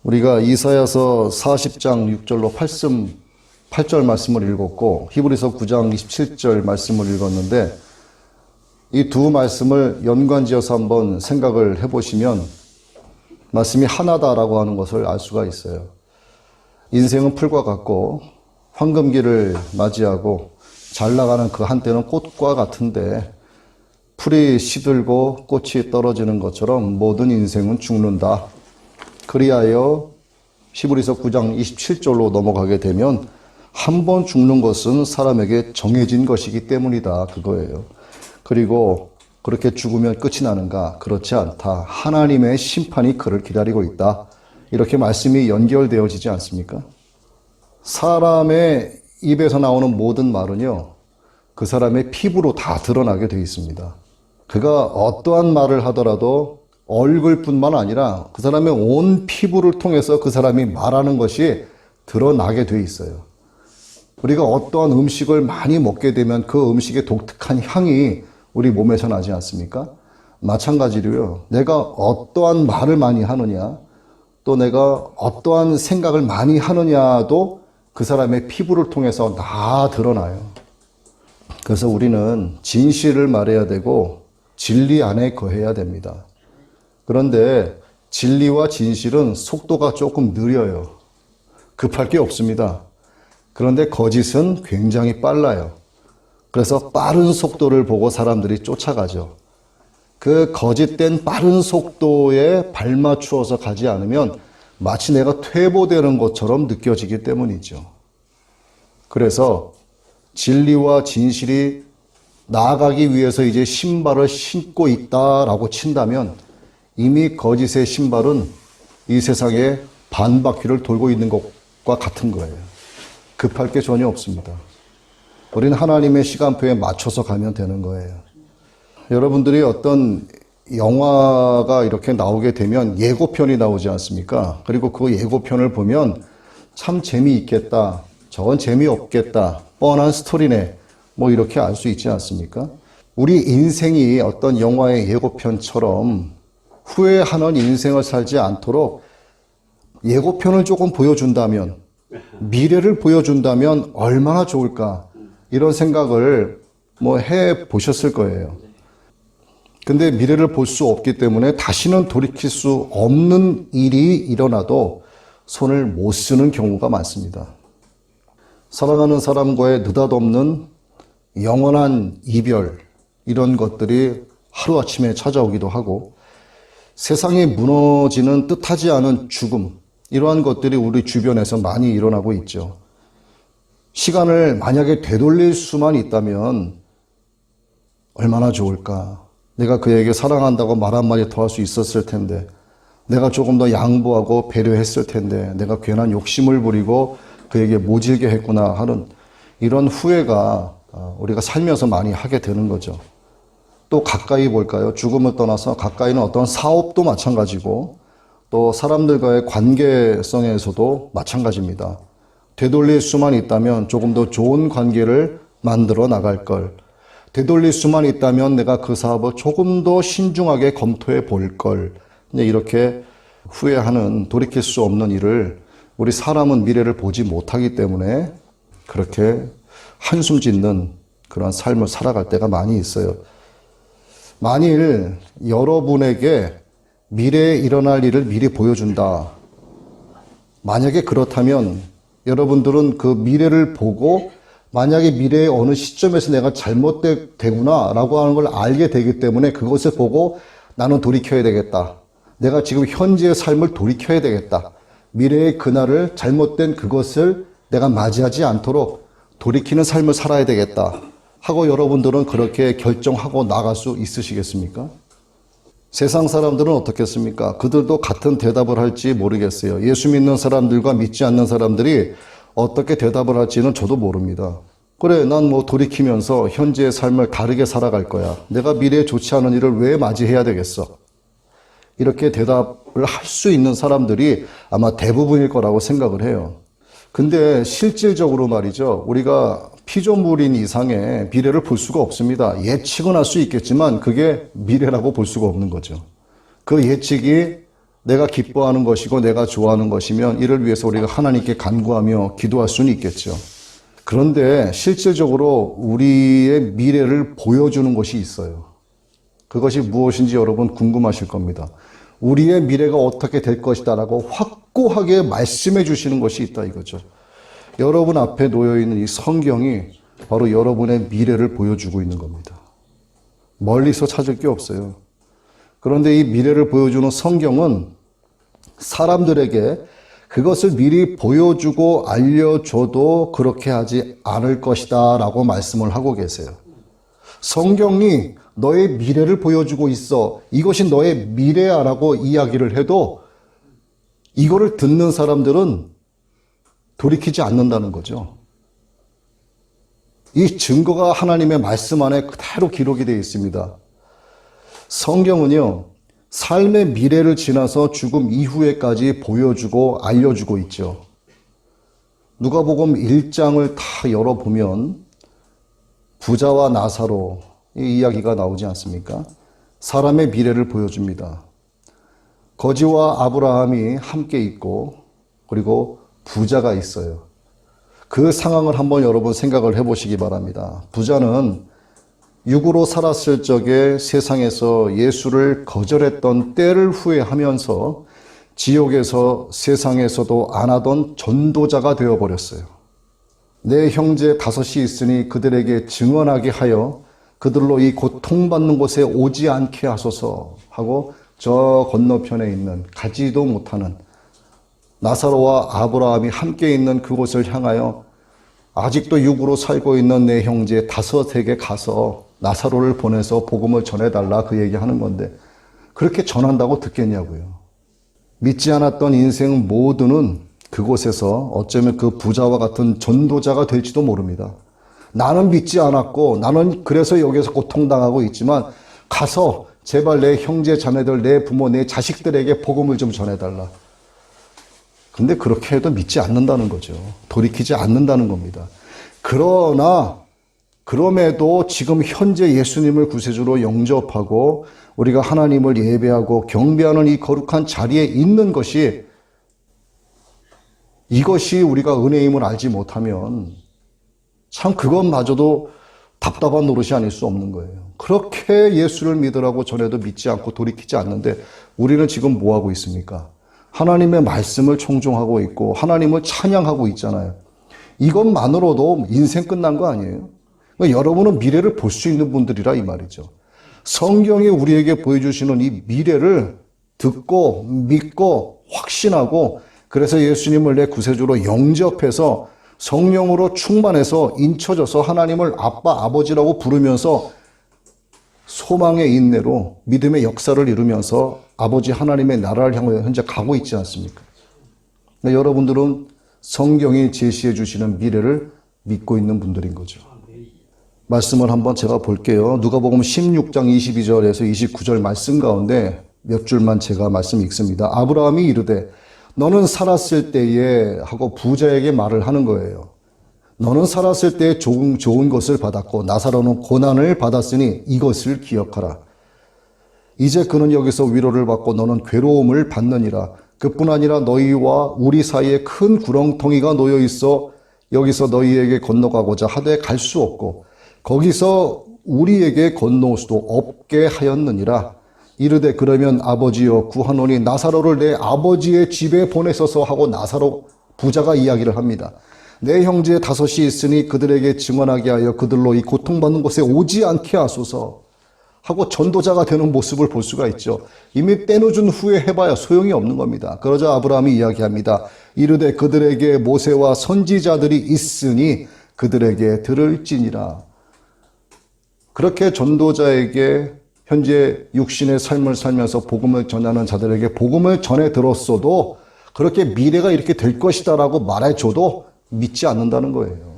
우리가 이사야서 40장 6절로 8절 말씀을 읽었고 히브리서 9장 27절 말씀을 읽었는데 이 두 말씀을 연관지어서 한번 생각을 해보시면 말씀이 하나다라고 하는 것을 알 수가 있어요. 인생은 풀과 같고 황금기를 맞이하고 잘 나가는 그 한때는 꽃과 같은데 풀이 시들고 꽃이 떨어지는 것처럼 모든 인생은 죽는다. 그리하여 히브리서 9장 27절로 넘어가게 되면 한 번 죽는 것은 사람에게 정해진 것이기 때문이다. 그거예요. 그리고 그렇게 죽으면 끝이 나는가? 그렇지 않다. 하나님의 심판이 그를 기다리고 있다. 이렇게 말씀이 연결되어지지 않습니까? 사람의 입에서 나오는 모든 말은요, 그 사람의 피부로 다 드러나게 되어 있습니다. 그가 어떠한 말을 하더라도 얼굴뿐만 아니라 그 사람의 온 피부를 통해서 그 사람이 말하는 것이 드러나게 되어 있어요. 우리가 어떠한 음식을 많이 먹게 되면 그 음식의 독특한 향이 우리 몸에서 나지 않습니까? 마찬가지로요. 내가 어떠한 말을 많이 하느냐, 또 내가 어떠한 생각을 많이 하느냐도 그 사람의 피부를 통해서 다 드러나요. 그래서 우리는 진실을 말해야 되고 진리 안에 거해야 됩니다. 그런데 진리와 진실은 속도가 조금 느려요. 급할 게 없습니다. 그런데 거짓은 굉장히 빨라요. 그래서 빠른 속도를 보고 사람들이 쫓아가죠. 그 거짓된 빠른 속도에 발맞추어서 가지 않으면 마치 내가 퇴보되는 것처럼 느껴지기 때문이죠. 그래서 진리와 진실이 나아가기 위해서 이제 신발을 신고 있다라고 친다면 이미 거짓의 신발은 이 세상에 반 바퀴를 돌고 있는 것과 같은 거예요. 급할 게 전혀 없습니다. 우리는 하나님의 시간표에 맞춰서 가면 되는 거예요. 여러분들이 어떤 영화가 이렇게 나오게 되면 예고편이 나오지 않습니까? 그리고 그 예고편을 보면 참 재미있겠다, 저건 재미없겠다, 뻔한 스토리네, 뭐 이렇게 알 수 있지 않습니까? 우리 인생이 어떤 영화의 예고편처럼 후회하는 인생을 살지 않도록 예고편을 조금 보여준다면, 미래를 보여준다면 얼마나 좋을까, 이런 생각을 뭐 해 보셨을 거예요. 근데 미래를 볼 수 없기 때문에 다시는 돌이킬 수 없는 일이 일어나도 손을 못 쓰는 경우가 많습니다. 사랑하는 사람과의 느닷없는 영원한 이별, 이런 것들이 하루아침에 찾아오기도 하고 세상이 무너지는 뜻하지 않은 죽음, 이러한 것들이 우리 주변에서 많이 일어나고 있죠. 시간을 만약에 되돌릴 수만 있다면 얼마나 좋을까. 내가 그에게 사랑한다고 말 한마디 더 할 수 있었을 텐데, 내가 조금 더 양보하고 배려했을 텐데, 내가 괜한 욕심을 부리고 그에게 모질게 했구나 하는 이런 후회가 우리가 살면서 많이 하게 되는 거죠. 또 가까이 볼까요? 죽음을 떠나서 가까이는 어떤 사업도 마찬가지고 또 사람들과의 관계성에서도 마찬가지입니다. 되돌릴 수만 있다면 조금 더 좋은 관계를 만들어 나갈 걸. 되돌릴 수만 있다면 내가 그 사업을 조금 더 신중하게 검토해 볼 걸. 이렇게 후회하는, 돌이킬 수 없는 일을 우리 사람은 미래를 보지 못하기 때문에 그렇게 한숨 짓는 그런 삶을 살아갈 때가 많이 있어요. 만일 여러분에게 미래에 일어날 일을 미리 보여준다. 만약에 그렇다면 여러분들은 그 미래를 보고 만약에 미래의 어느 시점에서 내가 잘못되구나 라고 하는 걸 알게 되기 때문에 그것을 보고 나는 돌이켜야 되겠다. 내가 지금 현재의 삶을 돌이켜야 되겠다. 미래의 그날을 잘못된 그것을 내가 맞이하지 않도록 돌이키는 삶을 살아야 되겠다 하고 여러분들은 그렇게 결정하고 나갈 수 있으시겠습니까? 세상 사람들은 어떻겠습니까? 그들도 같은 대답을 할지 모르겠어요. 예수 믿는 사람들과 믿지 않는 사람들이 어떻게 대답을 할지는 저도 모릅니다. 그래, 난 뭐 돌이키면서 현재의 삶을 다르게 살아갈 거야. 내가 미래에 좋지 않은 일을 왜 맞이해야 되겠어? 이렇게 대답을 할 수 있는 사람들이 아마 대부분일 거라고 생각을 해요. 근데 실질적으로 말이죠. 우리가 피조물인 이상의 미래를 볼 수가 없습니다. 예측은 할 수 있겠지만 그게 미래라고 볼 수가 없는 거죠. 그 예측이 내가 기뻐하는 것이고 내가 좋아하는 것이면 이를 위해서 우리가 하나님께 간구하며 기도할 수는 있겠죠. 그런데 실질적으로 우리의 미래를 보여주는 것이 있어요. 그것이 무엇인지 여러분 궁금하실 겁니다. 우리의 미래가 어떻게 될 것이다 라고 확고하게 말씀해 주시는 것이 있다 이거죠. 여러분 앞에 놓여있는 이 성경이 바로 여러분의 미래를 보여주고 있는 겁니다. 멀리서 찾을 게 없어요. 그런데 이 미래를 보여주는 성경은 사람들에게 그것을 미리 보여주고 알려줘도 그렇게 하지 않을 것이다 라고 말씀을 하고 계세요. 성경이 너의 미래를 보여주고 있어. 이것이 너의 미래야 라고 이야기를 해도 이거를 듣는 사람들은 돌이키지 않는다는 거죠. 이 증거가 하나님의 말씀 안에 그대로 기록이 되어 있습니다. 성경은요, 삶의 미래를 지나서 죽음 이후에까지 보여주고 알려주고 있죠. 누가복음 1장을 다 열어보면 부자와 나사로 이 이야기가 나오지 않습니까? 사람의 미래를 보여줍니다. 거지와 아브라함이 함께 있고 그리고 부자가 있어요. 그 상황을 한번 여러분 생각을 해보시기 바랍니다. 부자는 육으로 살았을 적에 세상에서 예수를 거절했던 때를 후회하면서 지옥에서 세상에서도 안 하던 전도자가 되어버렸어요. 내 형제 5이 있으니 그들에게 증언하게 하여 그들로 이 고통받는 곳에 오지 않게 하소서 하고 저 건너편에 있는 가지도 못하는 나사로와 아브라함이 함께 있는 그곳을 향하여 아직도 육으로 살고 있는 내 형제 5에게 가서 나사로를 보내서 복음을 전해달라 그 얘기하는 건데 그렇게 전한다고 듣겠냐고요. 믿지 않았던 인생 모두는 그곳에서 어쩌면 그 부자와 같은 전도자가 될지도 모릅니다. 나는 믿지 않았고 나는 그래서 여기서 고통당하고 있지만 가서 제발 내 형제 자매들, 내 부모, 내 자식들에게 복음을 좀 전해달라. 근데 그렇게 해도 믿지 않는다는 거죠. 돌이키지 않는다는 겁니다. 그럼에도 지금 현재 예수님을 구세주로 영접하고 우리가 하나님을 예배하고 경배하는 이 거룩한 자리에 있는 것이 이것이 우리가 은혜임을 알지 못하면 참 그것마저도 답답한 노릇이 아닐 수 없는 거예요. 그렇게 예수를 믿으라고 전해도 믿지 않고 돌이키지 않는데 우리는 지금 뭐하고 있습니까? 하나님의 말씀을 청종하고 있고 하나님을 찬양하고 있잖아요. 이것만으로도 인생 끝난 거 아니에요? 그러니까 여러분은 미래를 볼 수 있는 분들이라 이 말이죠. 성경이 우리에게 보여주시는 이 미래를 듣고 믿고 확신하고 그래서 예수님을 내 구세주로 영접해서 성령으로 충만해서 인쳐져서 하나님을 아빠, 아버지라고 부르면서 소망의 인내로 믿음의 역사를 이루면서 아버지 하나님의 나라를 향하여 현재 가고 있지 않습니까? 그러니까 여러분들은 성경이 제시해 주시는 미래를 믿고 있는 분들인 거죠. 말씀을 한번 제가 볼게요. 누가복음 16장 22절에서 29절 말씀 가운데 몇 줄만 제가 말씀 읽습니다. 아브라함이 이르되 너는 살았을 때에 하고 부자에게 말을 하는 거예요. 너는 살았을 때에 좋은 것을 받았고 나사로는 고난을 받았으니 이것을 기억하라. 이제 그는 여기서 위로를 받고 너는 괴로움을 받느니라. 그뿐 아니라 너희와 우리 사이에 큰 구렁텅이가 놓여 있어 여기서 너희에게 건너가고자 하되 갈 수 없고 거기서 우리에게 건너올 수도 없게 하였느니라. 이르되 그러면 아버지여 구하노니 나사로를 내 아버지의 집에 보내소서 하고 나사로 부자가 이야기를 합니다. 내 형제 5이 있으니 그들에게 증언하게 하여 그들로 이 고통받는 곳에 오지 않게 하소서 하고 전도자가 되는 모습을 볼 수가 있죠. 이미 때늦은 후에 해봐야 소용이 없는 겁니다. 그러자 아브라함이 이야기합니다. 이르되 그들에게 모세와 선지자들이 있으니 그들에게 들을지니라. 그렇게 전도자에게 현재 육신의 삶을 살면서 복음을 전하는 자들에게 복음을 전해 들었어도 그렇게 미래가 이렇게 될 것이다 라고 말해줘도 믿지 않는다는 거예요.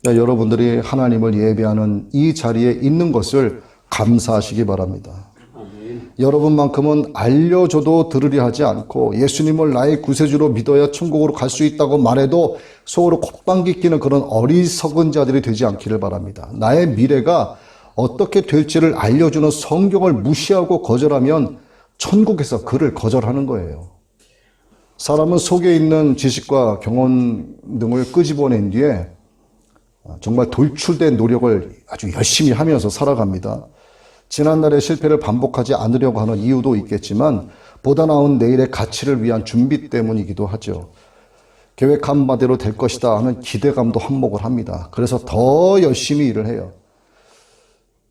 그러니까 여러분들이 하나님을 예배하는 이 자리에 있는 것을 감사하시기 바랍니다. 여러분만큼은 알려줘도 들으려 하지 않고 예수님을 나의 구세주로 믿어야 천국으로 갈 수 있다고 말해도 속으로 콧방귀 끼는 그런 어리석은 자들이 되지 않기를 바랍니다. 나의 미래가 어떻게 될지를 알려주는 성경을 무시하고 거절하면 천국에서 그를 거절하는 거예요. 사람은 속에 있는 지식과 경험 등을 끄집어낸 뒤에 정말 돌출된 노력을 아주 열심히 하면서 살아갑니다. 지난날의 실패를 반복하지 않으려고 하는 이유도 있겠지만 보다 나은 내일의 가치를 위한 준비 때문이기도 하죠. 계획한 바대로 될 것이다 하는 기대감도 한몫을 합니다. 그래서 더 열심히 일을 해요.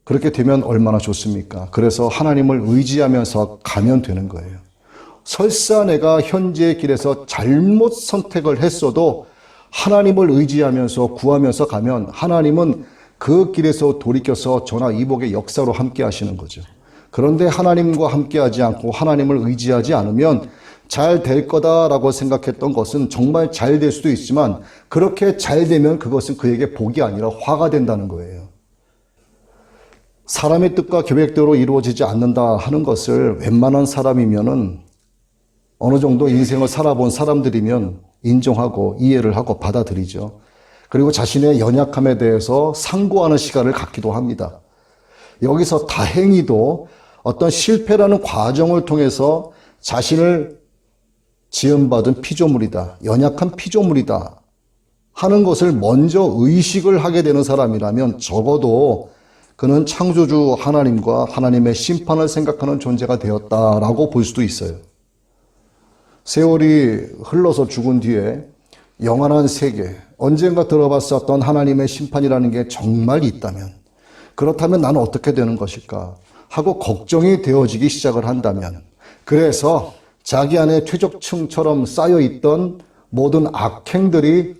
그렇게 되면 얼마나 좋습니까? 그래서 하나님을 의지하면서 가면 되는 거예요. 설사 내가 현재의 길에서 잘못 선택을 했어도 하나님을 의지하면서 구하면서 가면 하나님은 그 길에서 돌이켜서 저나 이복의 역사로 함께 하시는 거죠. 그런데 하나님과 함께 하지 않고 하나님을 의지하지 않으면 잘 될 거다라고 생각했던 것은 정말 잘 될 수도 있지만 그렇게 잘 되면 그것은 그에게 복이 아니라 화가 된다는 거예요. 사람의 뜻과 계획대로 이루어지지 않는다 하는 것을 웬만한 사람이면은 어느 정도 인생을 살아본 사람들이면 인정하고 이해를 하고 받아들이죠. 그리고 자신의 연약함에 대해서 상고하는 시간을 갖기도 합니다. 여기서 다행히도 어떤 실패라는 과정을 통해서 자신을 지음받은 피조물이다, 연약한 피조물이다 하는 것을 먼저 의식을 하게 되는 사람이라면 적어도 그는 창조주 하나님과 하나님의 심판을 생각하는 존재가 되었다라고 볼 수도 있어요. 세월이 흘러서 죽은 뒤에 영원한 세계, 언젠가 들어봤었던 하나님의 심판이라는 게 정말 있다면, 그렇다면 나는 어떻게 되는 것일까 하고 걱정이 되어지기 시작을 한다면, 그래서 자기 안에 퇴적층처럼 쌓여있던 모든 악행들이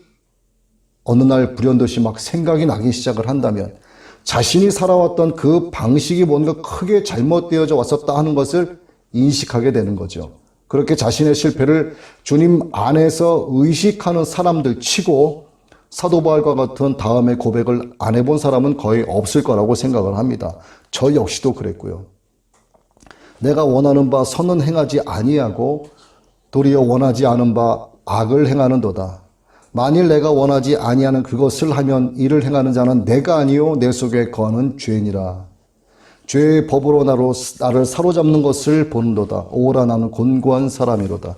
어느 날 불현듯이 막 생각이 나기 시작을 한다면 자신이 살아왔던 그 방식이 뭔가 크게 잘못되어져 왔었다 하는 것을 인식하게 되는 거죠. 그렇게 자신의 실패를 주님 안에서 의식하는 사람들 치고 사도 바울과 같은 다음의 고백을 안 해본 사람은 거의 없을 거라고 생각을 합니다. 저 역시도 그랬고요. 내가 원하는 바 선은 행하지 아니하고 도리어 원하지 않은 바 악을 행하는도다. 만일 내가 원하지 아니하는 그것을 하면 이를 행하는 자는 내가 아니요 내 속에 거하는 죄니라. 죄의 법으로 나를 사로잡는 것을 보는도다. 오라 나는 곤고한 사람이로다.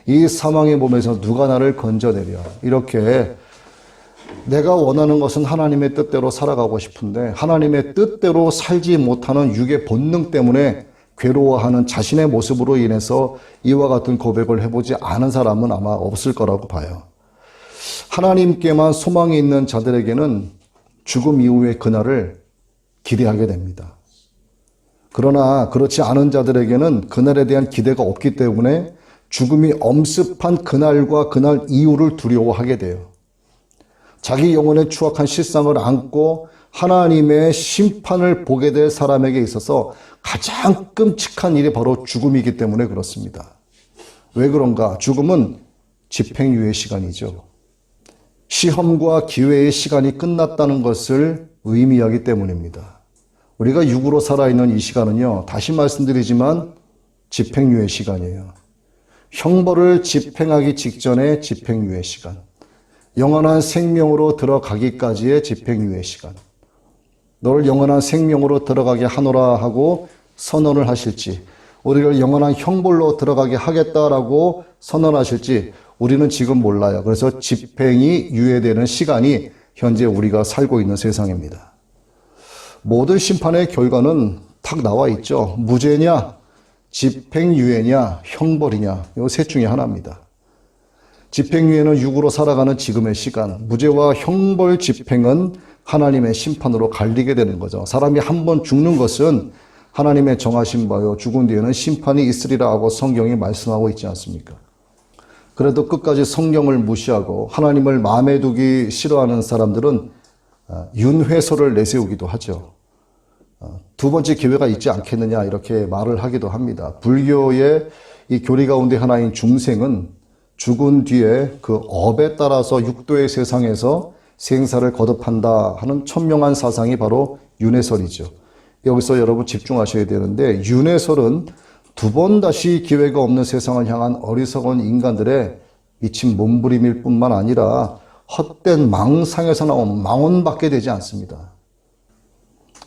이 사망의 몸에서 누가 나를 건져내랴. 이렇게 내가 원하는 것은 하나님의 뜻대로 살아가고 싶은데 하나님의 뜻대로 살지 못하는 육의 본능 때문에 괴로워하는 자신의 모습으로 인해서 이와 같은 고백을 해보지 않은 사람은 아마 없을 거라고 봐요. 하나님께만 소망이 있는 자들에게는 죽음 이후의 그날을 기대하게 됩니다. 그러나 그렇지 않은 자들에게는 그날에 대한 기대가 없기 때문에 죽음이 엄습한 그날과 그날 이후를 두려워하게 돼요. 자기 영혼의 추악한 실상을 안고 하나님의 심판을 보게 될 사람에게 있어서 가장 끔찍한 일이 바로 죽음이기 때문에 그렇습니다. 왜 그런가? 죽음은 집행유예 시간이죠. 시험과 기회의 시간이 끝났다는 것을 의미하기 때문입니다. 우리가 육으로 살아있는 이 시간은요, 다시 말씀드리지만 집행유예 시간이에요. 형벌을 집행하기 직전의 집행유예 시간. 영원한 생명으로 들어가기까지의 집행유예 시간. 너를 영원한 생명으로 들어가게 하노라 하고 선언을 하실지, 우리를 영원한 형벌로 들어가게 하겠다라고 선언하실지 우리는 지금 몰라요. 그래서 집행이 유예되는 시간이 현재 우리가 살고 있는 세상입니다. 모든 심판의 결과는 탁 나와 있죠. 무죄냐, 집행유예냐, 형벌이냐, 이 셋 중에 하나입니다. 집행유예는 육으로 살아가는 지금의 시간, 무죄와 형벌 집행은 하나님의 심판으로 갈리게 되는 거죠. 사람이 한 번 죽는 것은 하나님의 정하신 바요, 죽은 뒤에는 심판이 있으리라 하고 성경이 말씀하고 있지 않습니까? 그래도 끝까지 성경을 무시하고 하나님을 마음에 두기 싫어하는 사람들은 윤회소를 내세우기도 하죠. 두 번째 기회가 있지 않겠느냐 이렇게 말을 하기도 합니다. 불교의 이 교리 가운데 하나인 중생은 죽은 뒤에 그 업에 따라서 육도의 세상에서 생사를 거듭한다 하는 천명한 사상이 바로 윤회설이죠. 여기서 여러분 집중하셔야 되는데, 윤회설은 두 번 다시 기회가 없는 세상을 향한 어리석은 인간들의 미친 몸부림일 뿐만 아니라 헛된 망상에서 나온 망언밖에 되지 않습니다.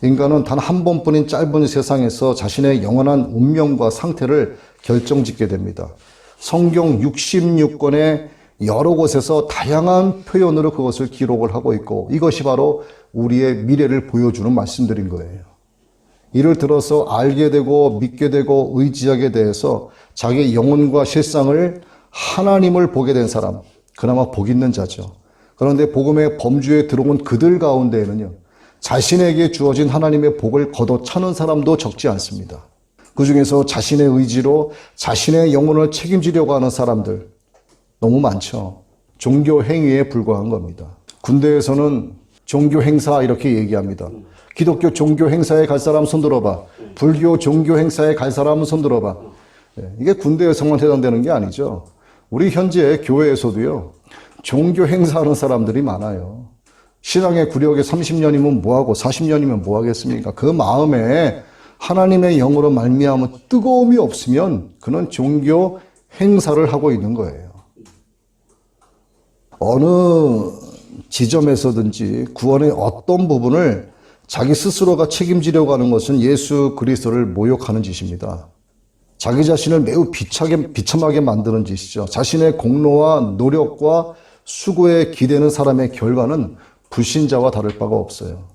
인간은 단 한 번뿐인 짧은 세상에서 자신의 영원한 운명과 상태를 결정짓게 됩니다. 성경 66권의 여러 곳에서 다양한 표현으로 그것을 기록을 하고 있고 이것이 바로 우리의 미래를 보여주는 말씀들인 거예요. 이를 들어서 알게 되고 믿게 되고 의지하게 돼서 자기의 영혼과 실상을 하나님을 보게 된 사람, 그나마 복 있는 자죠. 그런데 복음의 범주에 들어온 그들 가운데에는요, 자신에게 주어진 하나님의 복을 걷어차는 사람도 적지 않습니다. 그 중에서 자신의 의지로 자신의 영혼을 책임지려고 하는 사람들 너무 많죠. 종교 행위에 불과한 겁니다. 군대에서는 종교 행사 이렇게 얘기합니다. 기독교 종교 행사에 갈 사람 손 들어봐. 불교 종교 행사에 갈 사람은 손 들어봐. 이게 군대에서만 해당되는 게 아니죠. 우리 현재 교회에서도요, 종교 행사하는 사람들이 많아요. 신앙의 구력이 30년이면 뭐하고 40년이면 뭐하겠습니까? 그 마음에 하나님의 영으로 말미암은 뜨거움이 없으면 그는 종교 행사를 하고 있는 거예요. 어느 지점에서든지 구원의 어떤 부분을 자기 스스로가 책임지려고 하는 것은 예수 그리스도를 모욕하는 짓입니다. 자기 자신을 매우 비참하게 만드는 짓이죠. 자신의 공로와 노력과 수고에 기대는 사람의 결과는 불신자와 다를 바가 없어요.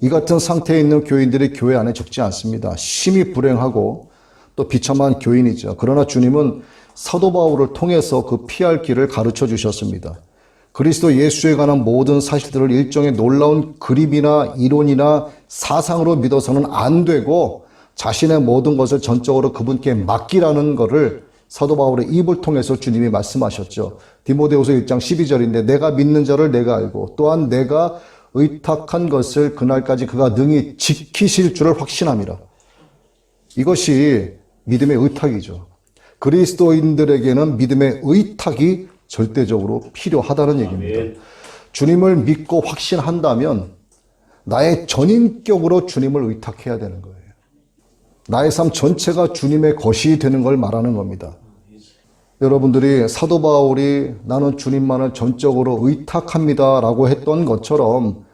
이 같은 상태에 있는 교인들이 교회 안에 적지 않습니다. 심히 불행하고 또 비참한 교인이죠. 그러나 주님은 사도 바울을 통해서 그 피할 길을 가르쳐 주셨습니다. 그리스도 예수에 관한 모든 사실들을 일종의 놀라운 그림이나 이론이나 사상으로 믿어서는 안 되고 자신의 모든 것을 전적으로 그분께 맡기라는 것을 사도 바울의 입을 통해서 주님이 말씀하셨죠. 디모데후서 1장 12절인데 내가 믿는 자를 내가 알고 또한 내가 의탁한 것을 그날까지 그가 능히 지키실 줄을 확신함이라. 이것이 믿음의 의탁이죠. 그리스도인들에게는 믿음의 의탁이 절대적으로 필요하다는 얘기입니다. 주님을 믿고 확신한다면 나의 전인격으로 주님을 의탁해야 되는 거예요. 나의 삶 전체가 주님의 것이 되는 걸 말하는 겁니다. 여러분들이 사도 바울이 나는 주님만을 전적으로 의탁합니다 라고 했던 것처럼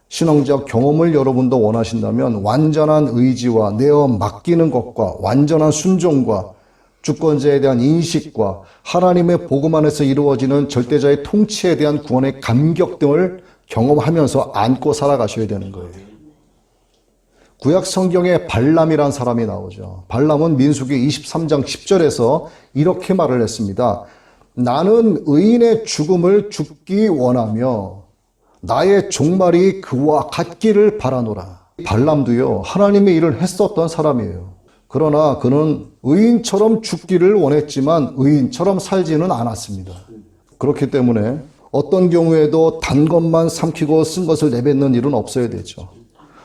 신앙적 경험을 여러분도 원하신다면 완전한 의지와 내어 맡기는 것과 완전한 순종과 주권자에 대한 인식과 하나님의 복음 안에서 이루어지는 절대자의 통치에 대한 구원의 감격 등을 경험하면서 안고 살아가셔야 되는 거예요. 구약 성경에 발람이란 사람이 나오죠. 발람은 민수기 23장 10절에서 이렇게 말을 했습니다. 나는 의인의 죽음을 죽기 원하며 나의 종말이 그와 같기를 바라노라. 발람도요, 하나님의 일을 했었던 사람이에요. 그러나 그는 의인처럼 죽기를 원했지만 의인처럼 살지는 않았습니다. 그렇기 때문에 어떤 경우에도 단 것만 삼키고 쓴 것을 내뱉는 일은 없어야 되죠.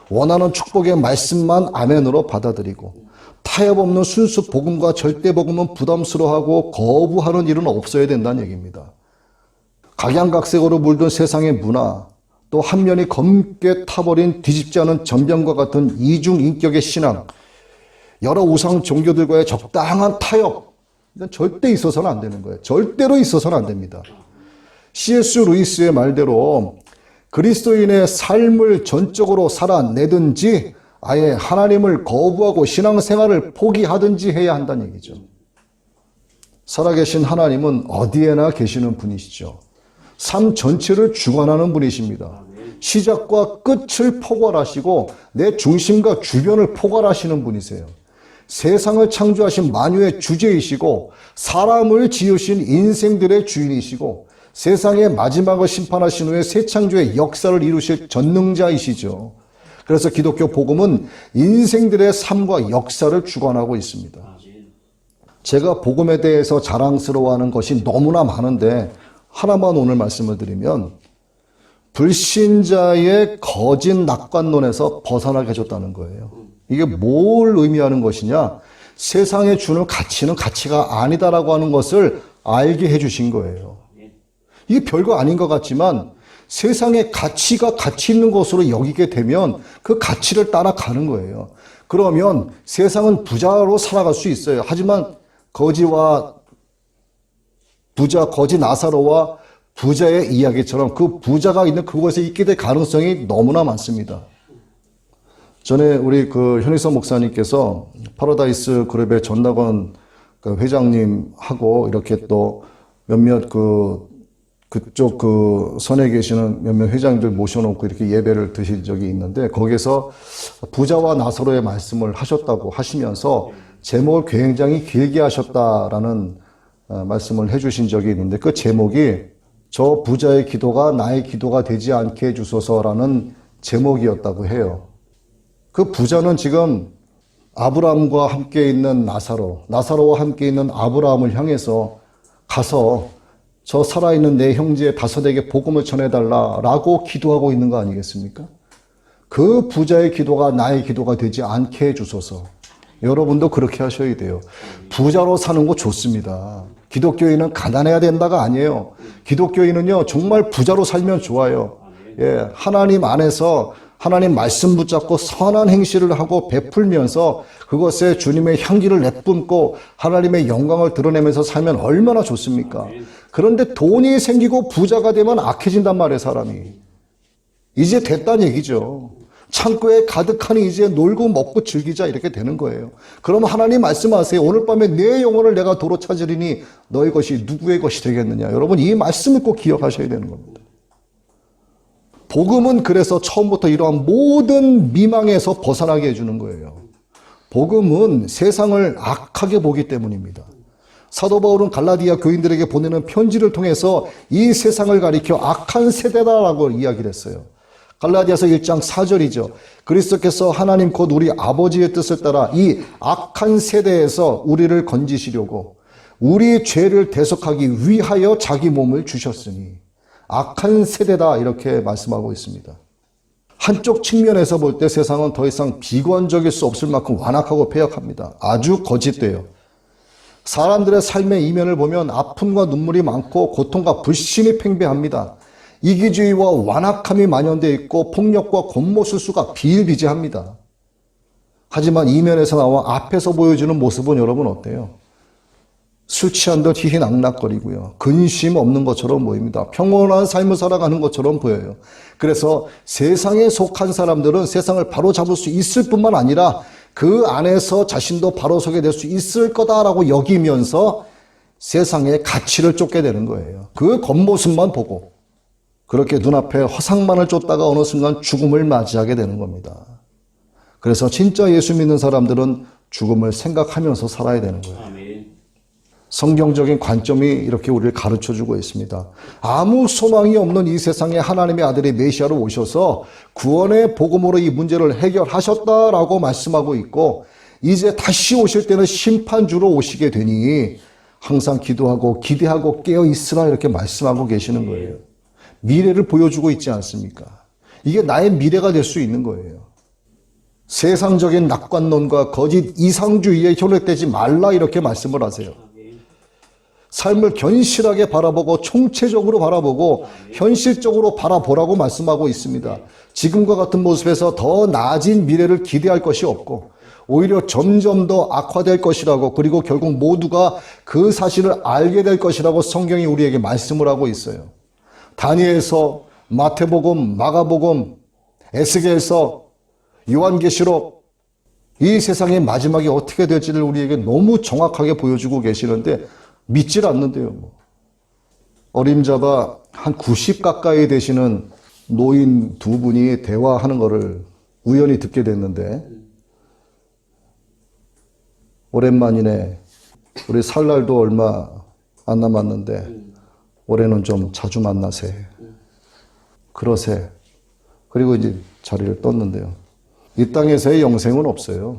원하는 축복의 말씀만 아멘으로 받아들이고 타협 없는 순수 복음과 절대 복음은 부담스러워하고 거부하는 일은 없어야 된다는 얘기입니다. 각양각색으로 물든 세상의 문화, 또 한 면이 검게 타버린 뒤집지 않은 전병과 같은 이중인격의 신앙, 여러 우상 종교들과의 적당한 타협, 이건 절대 있어서는 안 되는 거예요. 절대로 있어서는 안 됩니다. C.S. 루이스의 말대로 그리스도인의 삶을 전적으로 살아내든지 아예 하나님을 거부하고 신앙생활을 포기하든지 해야 한다는 얘기죠. 살아계신 하나님은 어디에나 계시는 분이시죠. 삶 전체를 주관하는 분이십니다. 시작과 끝을 포괄하시고 내 중심과 주변을 포괄하시는 분이세요. 세상을 창조하신 만유의 주제이시고 사람을 지으신 인생들의 주인이시고 세상의 마지막을 심판하신 후에 새 창조의 역사를 이루실 전능자이시죠. 그래서 기독교 복음은 인생들의 삶과 역사를 주관하고 있습니다. 제가 복음에 대해서 자랑스러워하는 것이 너무나 많은데 하나만 오늘 말씀을 드리면 불신자의 거짓 낙관론에서 벗어나게 해줬다는 거예요. 이게 뭘 의미하는 것이냐? 세상에 주는 가치는 가치가 아니다라고 하는 것을 알게 해주신 거예요. 이게 별거 아닌 것 같지만 세상의 가치가 가치 있는 것으로 여기게 되면 그 가치를 따라가는 거예요. 그러면 세상은 부자로 살아갈 수 있어요. 하지만 거지 나사로와 부자의 이야기처럼 그 부자가 있는 그곳에 있게 될 가능성이 너무나 많습니다. 전에 우리 그 현희석 목사님께서 파라다이스 그룹의 전낙원 그 회장님하고 이렇게 또 몇몇 그쪽 그 선에 계시는 몇몇 회장님들 모셔놓고 이렇게 예배를 드신 적이 있는데, 거기서 부자와 나사로의 말씀을 하셨다고 하시면서 제목을 굉장히 길게 하셨다라는 말씀을 해주신 적이 있는데, 그 제목이 저 부자의 기도가 나의 기도가 되지 않게 해주소서라는 제목이었다고 해요. 그 부자는 지금 아브라함과 함께 있는 나사로와 함께 있는 아브라함을 향해서 가서 저 살아있는 내 형제 다섯에게 복음을 전해달라라고 기도하고 있는 거 아니겠습니까? 그 부자의 기도가 나의 기도가 되지 않게 해주소서. 여러분도 그렇게 하셔야 돼요. 부자로 사는 거 좋습니다. 기독교인은 가난해야 된다가 아니에요. 기독교인은요, 정말 부자로 살면 좋아요. 예, 하나님 안에서 하나님 말씀 붙잡고 선한 행실을 하고 베풀면서 그것에 주님의 향기를 내뿜고 하나님의 영광을 드러내면서 살면 얼마나 좋습니까? 그런데 돈이 생기고 부자가 되면 악해진단 말이에요, 사람이. 이제 됐다는 얘기죠. 창고에 가득하니 이제 놀고 먹고 즐기자, 이렇게 되는 거예요. 그럼 하나님 말씀하세요. 오늘 밤에 내 영혼을 내가 도로 찾으리니 너의 것이 누구의 것이 되겠느냐. 여러분, 이 말씀을 꼭 기억하셔야 되는 겁니다. 복음은 그래서 처음부터 이러한 모든 미망에서 벗어나게 해주는 거예요. 복음은 세상을 악하게 보기 때문입니다. 사도 바울은 갈라디아 교인들에게 보내는 편지를 통해서 이 세상을 가리켜 악한 세대다라고 이야기를 했어요. 갈라디아서 1장 4절이죠. 그리스도께서 하나님 곧 우리 아버지의 뜻을 따라 이 악한 세대에서 우리를 건지시려고 우리 죄를 대속하기 위하여 자기 몸을 주셨으니 악한 세대다, 이렇게 말씀하고 있습니다. 한쪽 측면에서 볼 때 세상은 더 이상 비관적일 수 없을 만큼 완악하고 폐역합니다. 아주 거짓돼요. 사람들의 삶의 이면을 보면 아픔과 눈물이 많고 고통과 불신이 팽배합니다. 이기주의와 완악함이 만연되어 있고 폭력과 권모술수가 비일비재합니다. 하지만 이면에서 나와 앞에서 보여주는 모습은 여러분 어때요? 술 취한 듯 희희낙낙거리고요. 근심 없는 것처럼 보입니다. 평온한 삶을 살아가는 것처럼 보여요. 그래서 세상에 속한 사람들은 세상을 바로잡을 수 있을 뿐만 아니라 그 안에서 자신도 바로 서게 될 수 있을 거다라고 여기면서 세상의 가치를 쫓게 되는 거예요. 그 겉모습만 보고 그렇게 눈앞에 허상만을 쫓다가 어느 순간 죽음을 맞이하게 되는 겁니다. 그래서 진짜 예수 믿는 사람들은 죽음을 생각하면서 살아야 되는 거예요. 성경적인 관점이 이렇게 우리를 가르쳐주고 있습니다. 아무 소망이 없는 이 세상에 하나님의 아들이 메시아로 오셔서 구원의 복음으로 이 문제를 해결하셨다라고 말씀하고 있고, 이제 다시 오실 때는 심판주로 오시게 되니 항상 기도하고 기대하고 깨어 있으라, 이렇게 말씀하고 계시는 거예요. 미래를 보여주고 있지 않습니까? 이게 나의 미래가 될 수 있는 거예요. 세상적인 낙관론과 거짓 이상주의에 현혹되지 말라, 이렇게 말씀을 하세요. 삶을 견실하게 바라보고 총체적으로 바라보고 현실적으로 바라보라고 말씀하고 있습니다. 지금과 같은 모습에서 더 나아진 미래를 기대할 것이 없고 오히려 점점 더 악화될 것이라고, 그리고 결국 모두가 그 사실을 알게 될 것이라고 성경이 우리에게 말씀을 하고 있어요. 다니엘서, 마태복음, 마가복음, 에스겔서, 요한계시록, 이 세상의 마지막이 어떻게 될지를 우리에게 너무 정확하게 보여주고 계시는데 믿질 않는데요. 어림잡아 한 90 가까이 되시는 노인 두 분이 대화하는 거를 우연히 듣게 됐는데, 오랜만이네. 우리 살 날도 얼마 안 남았는데 올해는 좀 자주 만나세. 그러세. 그리고 이제 자리를 떴는데요. 이 땅에서의 영생은 없어요.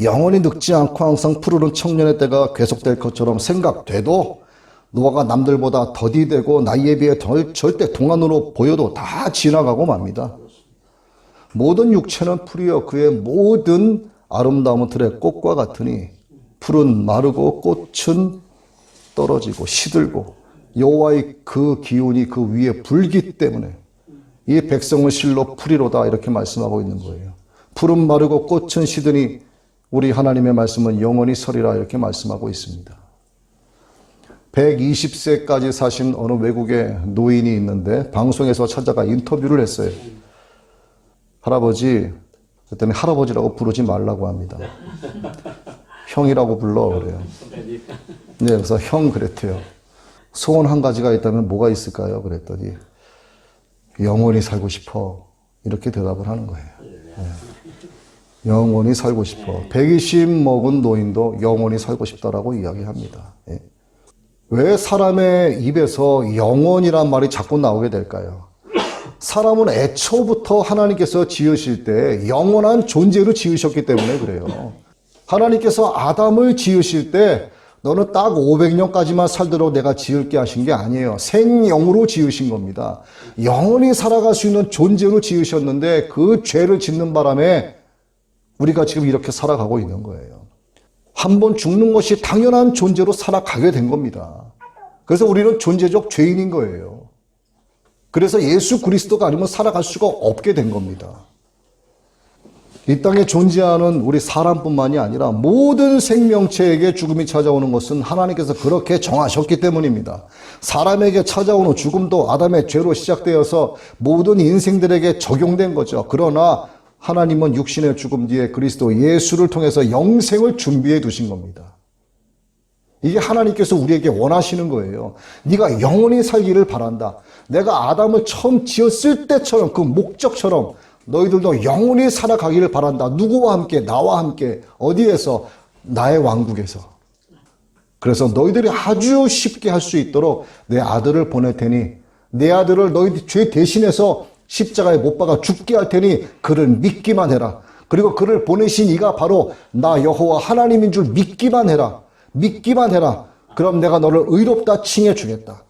영원히 늙지 않고 항상 푸르른 청년의 때가 계속될 것처럼 생각돼도 노아가 남들보다 더디되고 나이에 비해 절대 동안으로 보여도 다 지나가고 맙니다. 모든 육체는 풀이여 그의 모든 아름다움은 들의 꽃과 같으니 풀은 마르고 꽃은 떨어지고 시들고 여호와의 그 기운이 그 위에 불기 때문에 이 백성은 실로 풀이로다, 이렇게 말씀하고 있는 거예요. 풀은 마르고 꽃은 시드니 우리 하나님의 말씀은 영원히 서리라, 이렇게 말씀하고 있습니다. 120세까지 사신 어느 외국의 노인이 있는데 방송에서 찾아가 인터뷰를 했어요. 할아버지, 그랬더니 할아버지라고 부르지 말라고 합니다. 형이라고 불러 그래요. 네, 그래서 형 그랬대요. 소원 한 가지가 있다면 뭐가 있을까요? 그랬더니 영원히 살고 싶어. 이렇게 대답을 하는 거예요. 네. 영원히 살고 싶어. 120 먹은 노인도 영원히 살고 싶다라고 이야기합니다. 네. 왜 사람의 입에서 영원이란 말이 자꾸 나오게 될까요? 사람은 애초부터 하나님께서 지으실 때 영원한 존재로 지으셨기 때문에 그래요. 하나님께서 아담을 지으실 때 너는 딱 500년까지만 살도록 내가 지을게 하신 게 아니에요. 생영으로 지으신 겁니다. 영원히 살아갈 수 있는 존재로 지으셨는데 그 죄를 짓는 바람에 우리가 지금 이렇게 살아가고 있는 거예요. 한 번 죽는 것이 당연한 존재로 살아가게 된 겁니다. 그래서 우리는 존재적 죄인인 거예요. 그래서 예수 그리스도가 아니면 살아갈 수가 없게 된 겁니다. 이 땅에 존재하는 우리 사람뿐만이 아니라 모든 생명체에게 죽음이 찾아오는 것은 하나님께서 그렇게 정하셨기 때문입니다. 사람에게 찾아오는 죽음도 아담의 죄로 시작되어서 모든 인생들에게 적용된 거죠. 그러나 하나님은 육신의 죽음 뒤에 그리스도 예수를 통해서 영생을 준비해 두신 겁니다. 이게 하나님께서 우리에게 원하시는 거예요. 네가 영원히 살기를 바란다. 내가 아담을 처음 지었을 때처럼 그 목적처럼 너희들도 영원히 살아가기를 바란다. 누구와 함께? 나와 함께. 어디에서? 나의 왕국에서. 그래서 너희들이 아주 쉽게 할 수 있도록 내 아들을 보낼 테니 내 아들을 너희들 죄 대신해서 십자가에 못 박아 죽게 할 테니 그를 믿기만 해라. 그리고 그를 보내신 이가 바로 나 여호와 하나님인 줄 믿기만 해라. 믿기만 해라. 그럼 내가 너를 의롭다 칭해 주겠다.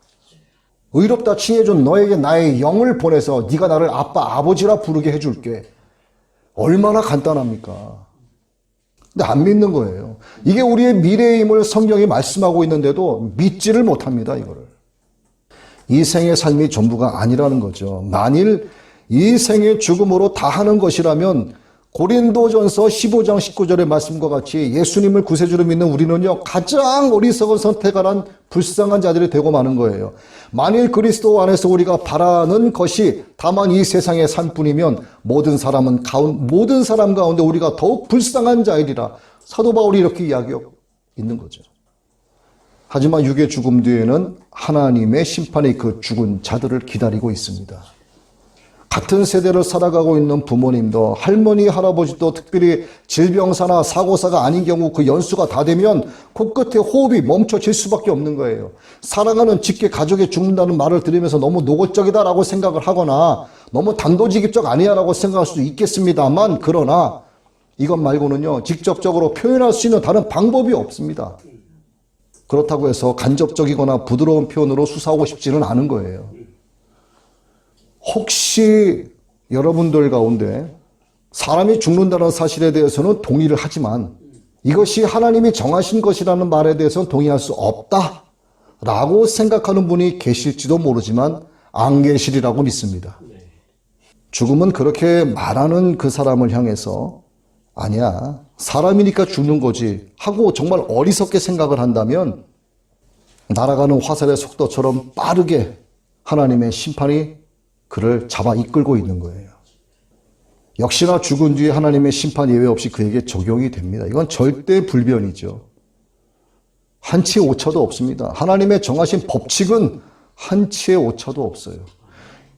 의롭다 칭해준 너에게 나의 영을 보내서 네가 나를 아빠 아버지라 부르게 해줄게. 얼마나 간단합니까? 근데 안 믿는 거예요. 이게 우리의 미래임을 성경이 말씀하고 있는데도 믿지를 못합니다. 이거를. 이 생의 삶이 전부가 아니라는 거죠. 만일 이 생의 죽음으로 다 하는 것이라면 고린도전서 15장 19절의 말씀과 같이 예수님을 구세주로 믿는 우리는요 가장 어리석은 선택을 한 불쌍한 자들이 되고 마는 거예요. 만일 그리스도 안에서 우리가 바라는 것이 다만 이 세상의 삶뿐이면 모든 사람 가운데 우리가 더욱 불쌍한 자이리라. 사도 바울이 이렇게 이야기하고 있는 거죠. 하지만 육의 죽음 뒤에는 하나님의 심판이 그 죽은 자들을 기다리고 있습니다. 같은 세대를 살아가고 있는 부모님도 할머니, 할아버지도 특별히 질병사나 사고사가 아닌 경우 그 연수가 다 되면 코끝에 호흡이 멈춰질 수밖에 없는 거예요. 사랑하는 직계 가족이 죽는다는 말을 들으면서 너무 노골적이다라고 생각을 하거나 너무 단도직입적 아니야라고 생각할 수도 있겠습니다만 그러나 이것 말고는요 직접적으로 표현할 수 있는 다른 방법이 없습니다. 그렇다고 해서 간접적이거나 부드러운 표현으로 수사하고 싶지는 않은 거예요. 혹시 여러분들 가운데 사람이 죽는다는 사실에 대해서는 동의를 하지만 이것이 하나님이 정하신 것이라는 말에 대해서는 동의할 수 없다라고 생각하는 분이 계실지도 모르지만 안 계시리라고 믿습니다. 죽음은 그렇게 말하는 그 사람을 향해서 아니야, 사람이니까 죽는 거지 하고 정말 어리석게 생각을 한다면 날아가는 화살의 속도처럼 빠르게 하나님의 심판이 그를 잡아 이끌고 있는 거예요. 역시나 죽은 뒤에 하나님의 심판 예외 없이 그에게 적용이 됩니다. 이건 절대 불변이죠. 한치의 오차도 없습니다. 하나님의 정하신 법칙은 한치의 오차도 없어요.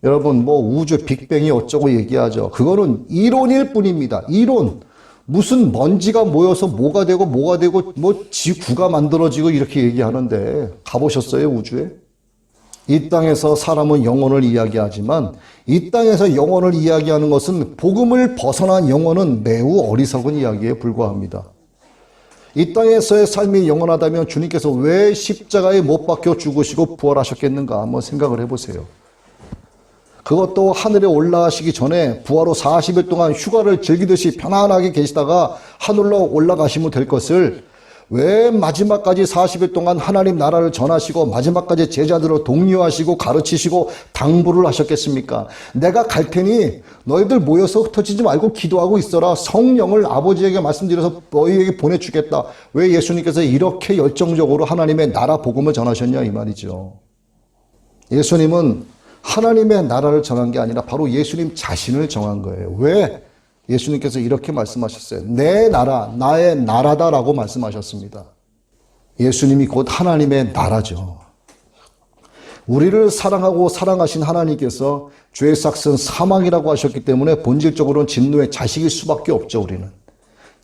여러분 뭐 우주 빅뱅이 어쩌고 얘기하죠. 그거는 이론일 뿐입니다. 이론. 무슨 먼지가 모여서 뭐가 되고 뭐 지구가 만들어지고 이렇게 얘기하는데 가보셨어요 우주에? 이 땅에서 사람은 영혼을 이야기하지만 이 땅에서 영혼을 이야기하는 것은 복음을 벗어난 영혼은 매우 어리석은 이야기에 불과합니다. 이 땅에서의 삶이 영원하다면 주님께서 왜 십자가에 못 박혀 죽으시고 부활하셨겠는가 한번 생각을 해보세요. 그것도 하늘에 올라가시기 전에 부하로 40일 동안 휴가를 즐기듯이 편안하게 계시다가 하늘로 올라가시면 될 것을 왜 마지막까지 40일 동안 하나님 나라를 전하시고 마지막까지 제자들을 독려하시고 가르치시고 당부를 하셨겠습니까? 내가 갈 테니 너희들 모여서 흩어지지 말고 기도하고 있어라. 성령을 아버지에게 말씀드려서 너희에게 보내주겠다. 왜 예수님께서 이렇게 열정적으로 하나님의 나라 복음을 전하셨냐 이 말이죠. 예수님은 하나님의 나라를 정한 게 아니라 바로 예수님 자신을 정한 거예요. 왜? 예수님께서 이렇게 말씀하셨어요. 내 나라, 나의 나라다라고 말씀하셨습니다. 예수님이 곧 하나님의 나라죠. 우리를 사랑하고 사랑하신 하나님께서 죄의 삭은 사망이라고 하셨기 때문에 본질적으로는 진노의 자식일 수밖에 없죠, 우리는.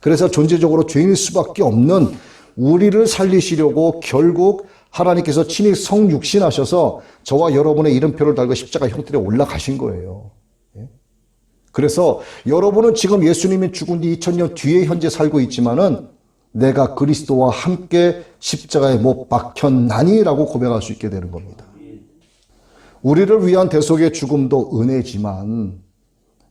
그래서 존재적으로 죄인일 수밖에 없는 우리를 살리시려고 결국 하나님께서 친히 성육신하셔서 저와 여러분의 이름표를 달고 십자가 형틀에 올라가신 거예요. 그래서 여러분은 지금 예수님이 죽은 뒤 2000년 뒤에 현재 살고 있지만은 내가 그리스도와 함께 십자가에 못 박혔나니라고 고백할 수 있게 되는 겁니다. 우리를 위한 대속의 죽음도 은혜지만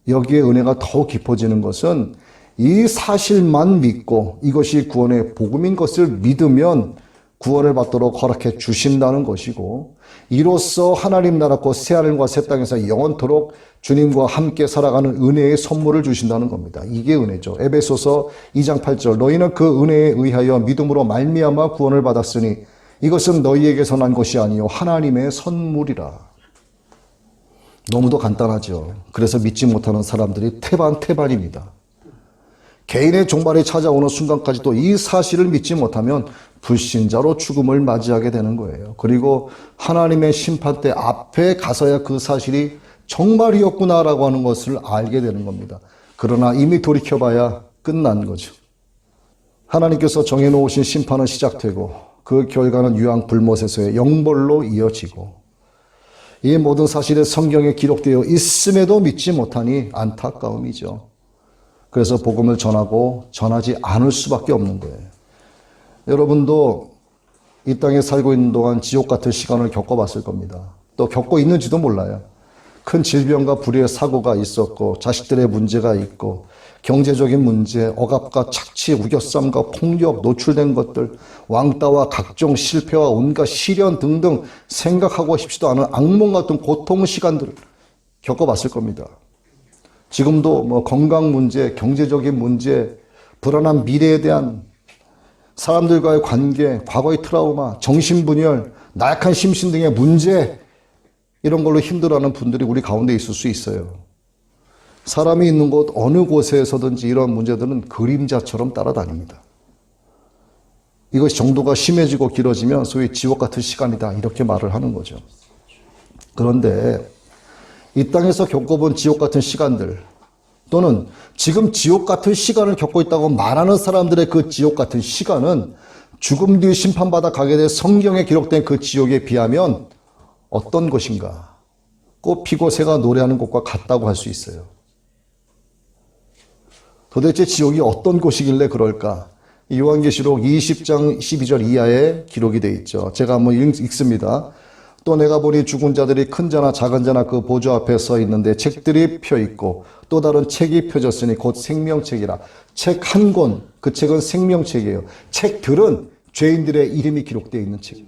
여기에 은혜가 더 깊어지는 것은 이 사실만 믿고 이것이 구원의 복음인 것을 믿으면 구원을 받도록 허락해 주신다는 것이고, 이로써 하나님 나라 곧 새하늘과 새 땅에서 영원토록 주님과 함께 살아가는 은혜의 선물을 주신다는 겁니다. 이게 은혜죠. 에베소서 2장 8절 너희는 그 은혜에 의하여 믿음으로 말미암아 구원을 받았으니 이것은 너희에게서 난 것이 아니요 하나님의 선물이라. 너무도 간단하죠. 그래서 믿지 못하는 사람들이 태반입니다. 개인의 종말이 찾아오는 순간까지도 이 사실을 믿지 못하면 불신자로 죽음을 맞이하게 되는 거예요. 그리고 하나님의 심판대 앞에 가서야 그 사실이 정말이었구나라고 하는 것을 알게 되는 겁니다. 그러나 이미 돌이켜봐야 끝난 거죠. 하나님께서 정해놓으신 심판은 시작되고 그 결과는 유황불못에서의 영벌로 이어지고, 이 모든 사실이 성경에 기록되어 있음에도 믿지 못하니 안타까움이죠. 그래서 복음을 전하고 전하지 않을 수밖에 없는 거예요. 여러분도 이 땅에 살고 있는 동안 지옥 같은 시간을 겪어봤을 겁니다. 또 겪고 있는지도 몰라요. 큰 질병과 불의의 사고가 있었고, 자식들의 문제가 있고, 경제적인 문제, 억압과 착취, 우겨쌈과 폭력, 노출된 것들, 왕따와 각종 실패와 온갖 시련 등등 생각하고 싶지도 않은 악몽 같은 고통 시간들을 겪어봤을 겁니다. 지금도 건강 문제, 경제적인 문제, 불안한 미래에 대한 사람들과의 관계, 과거의 트라우마, 정신분열, 나약한 심신 등의 문제, 이런 걸로 힘들어하는 분들이 우리 가운데 있을 수 있어요. 사람이 있는 곳 어느 곳에서든지 이런 문제들은 그림자처럼 따라다닙니다. 이것이 정도가 심해지고 길어지면 소위 지옥 같은 시간이다, 이렇게 말을 하는 거죠. 그런데 이 땅에서 겪어본 지옥 같은 시간들, 또는 지금 지옥 같은 시간을 겪고 있다고 말하는 사람들의 그 지옥 같은 시간은 죽음 뒤 심판받아 가게 될 성경에 기록된 그 지옥에 비하면 어떤 것인가? 꽃 피고 새가 노래하는 곳과 같다고 할 수 있어요. 도대체 지옥이 어떤 곳이길래 그럴까? 요한계시록 20장 12절 이하에 기록이 되어 있죠. 제가 한번 읽습니다. 또 내가 보니 죽은 자들이 큰 자나 작은 자나 그 보좌 앞에 서 있는데 책들이 펴 있고 또 다른 책이 펴졌으니 곧 생명책이라. 책 한 권, 그 책은 생명책이에요. 책들은 죄인들의 이름이 기록되어 있는 책.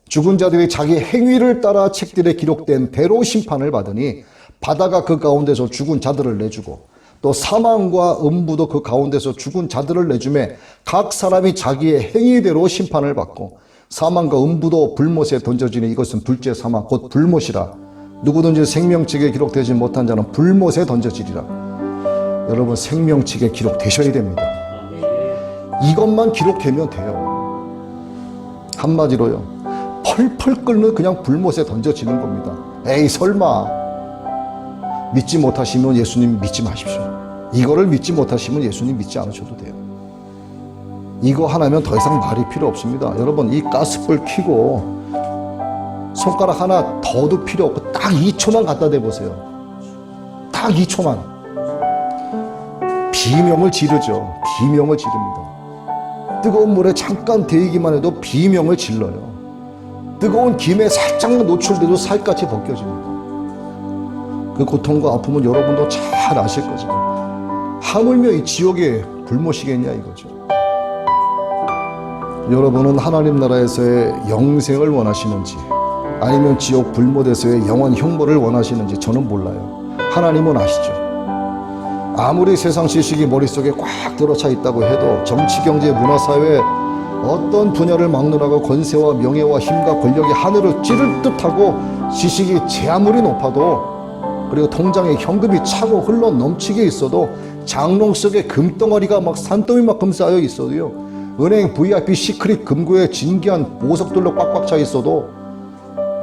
죽은 자들이 자기 행위를 따라 책들에 기록된 대로 심판을 받으니 바다가 그 가운데서 죽은 자들을 내주고 또 사망과 음부도 그 가운데서 죽은 자들을 내주매 각 사람이 자기의 행위대로 심판을 받고 사망과 음부도 불못에 던져지니 이것은 둘째 사망 곧 불못이라. 누구든지 생명책에 기록되지 못한 자는 불못에 던져지리라. 여러분, 생명책에 기록되셔야 됩니다. 이것만 기록되면 돼요. 한마디로요, 펄펄 끓는 그냥 불못에 던져지는 겁니다. 에이 설마. 믿지 못하시면 예수님 믿지 마십시오. 이거를 믿지 못하시면 예수님 믿지 않으셔도 돼요. 이거 하나면 더 이상 말이 필요 없습니다. 여러분, 이 가스불 켜고 손가락 하나 더도 필요 없고 딱 2초만 갖다 대보세요. 딱 2초만. 비명을 지르죠. 비명을 지릅니다. 뜨거운 물에 잠깐 데이기만 해도 비명을 질러요. 뜨거운 김에 살짝만 노출돼도 살갗이 벗겨집니다. 그 고통과 아픔은 여러분도 잘 아실 거죠. 하물며 이 지옥의 불못이겠냐 이거죠. 여러분은 하나님 나라에서의 영생을 원하시는지 아니면 지옥 불못에서의 영원 형벌을 원하시는지 저는 몰라요. 하나님은 아시죠. 아무리 세상 지식이 머릿속에 꽉 들어차 있다고 해도 정치, 경제, 문화, 사회 어떤 분야를 막론하고 권세와 명예와 힘과 권력이 하늘을 찌를 듯하고 지식이 제 아무리 높아도 그리고 통장에 현금이 차고 흘러 넘치게 있어도, 장롱 속에 금덩어리가 막 산더미만큼 쌓여 있어도요, 은행 VIP 시크릿 금고에 진귀한 보석들로 꽉꽉 차 있어도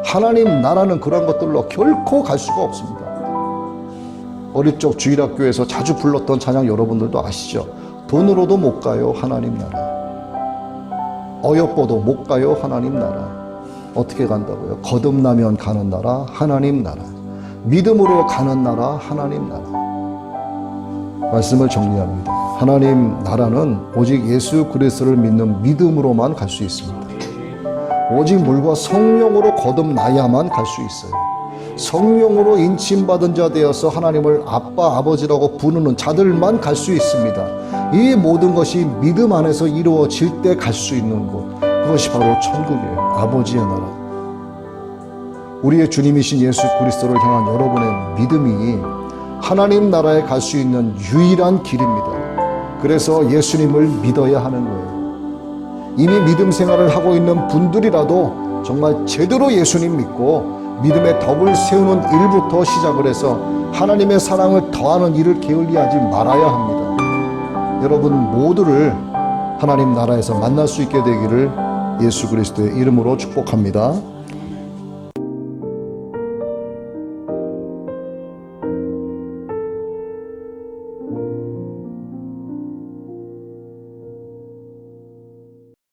하나님 나라는 그런 것들로 결코 갈 수가 없습니다. 어릴 적 주일학교에서 자주 불렀던 찬양 여러분들도 아시죠? 돈으로도 못 가요 하나님 나라. 어여뻐도 못 가요 하나님 나라. 어떻게 간다고요? 거듭나면 가는 나라 하나님 나라. 믿음으로 가는 나라 하나님 나라. 말씀을 정리합니다. 하나님 나라는 오직 예수 그리스도를 믿는 믿음으로만 갈 수 있습니다. 오직 물과 성령으로 거듭나야만 갈 수 있어요. 성령으로 인침받은 자 되어서 하나님을 아빠 아버지라고 부르는 자들만 갈 수 있습니다. 이 모든 것이 믿음 안에서 이루어질 때 갈 수 있는 곳, 그것이 바로 천국이에요. 아버지의 나라. 우리의 주님이신 예수 그리스도를 향한 여러분의 믿음이 하나님 나라에 갈 수 있는 유일한 길입니다. 그래서 예수님을 믿어야 하는 거예요. 이미 믿음 생활을 하고 있는 분들이라도 정말 제대로 예수님 믿고 믿음의 덕을 세우는 일부터 시작을 해서 하나님의 사랑을 더하는 일을 게을리하지 말아야 합니다. 여러분 모두를 하나님 나라에서 만날 수 있게 되기를 예수 그리스도의 이름으로 축복합니다.